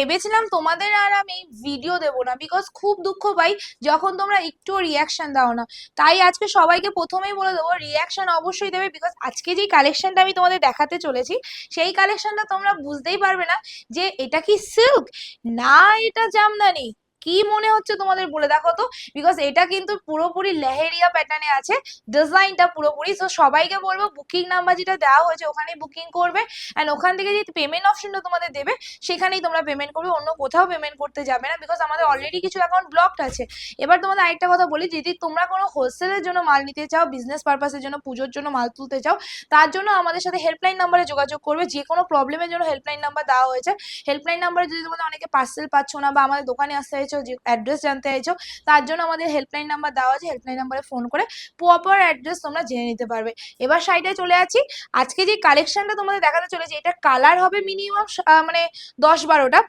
ভেবেছিলাম তোমাদের আর আমি ভিডিও দেবো না, বিকজ খুব দুঃখ পাই যখন তোমরা একটু রিয়াকশন দাও না। তাই আজকে সবাইকে প্রথমেই বলে দেবো রিয়াকশন অবশ্যই দেবে, বিকজ আজকে যেই কালেকশনটা আমি তোমাদের দেখাতে চলেছি সেই কালেকশনটা তোমরা বুঝতেই পারবে না যে এটা কি সিল্ক না এটা জামদানি। কি মনে হচ্ছে তোমাদের বলে দেখো তো, বিকজ এটা কিন্তু পুরোপুরি লেহেরিয়া প্যাটার্নে আছে ডিজাইনটা পুরোপুরি। তো সবাইকে বলবো বুকিং নাম্বার যেটা দেওয়া হয়েছে ওখানেই বুকিং করবে, অ্যান্ড ওখান থেকে যে পেমেন্ট অপশনটা তোমাদের দেবে সেখানেই তোমরা পেমেন্ট করবে, অন্য কোথাও পেমেন্ট করতে যাবে না, বিকজ আমাদের অলরেডি কিছু অ্যাকাউন্ট ব্লকড আছে। এবার তোমাদের আরেকটা কথা বলি, যদি তোমরা কোনো হোলসেলের জন্য মাল নিতে চাও, বিজনেস পারপাসের জন্য, পুজোর জন্য মাল তুলতে চাও, তার জন্য আমাদের সাথে হেল্পলাইন নাম্বারে যোগাযোগ করবে। যে কোনো প্রবলেমের জন্য হেল্পলাইন নাম্বার দেওয়া হয়েছে। হেল্পলাইন নাম্বারে যদি তোমাদের অনেকে পার্সেল পাচ্ছ না বা আমাদের দোকানে আসতে চাইছো, যে অ্যাড্রেস জানতে চাইছো, তার জন্য আমাদের হেল্পলাইন নাম্বার দেওয়া আছে। হেল্পলাইন নাম্বারে ফোন করে প্রপার অ্যাড্রেস তোমরা জেনে নিতে পারবে। এবার সাইডে চলে আছি, আজকে যে কালেকশনটা তোমাদের দেখাতে চলেছে এটা কালার হবে মিনিমাম মানে 10-12টা।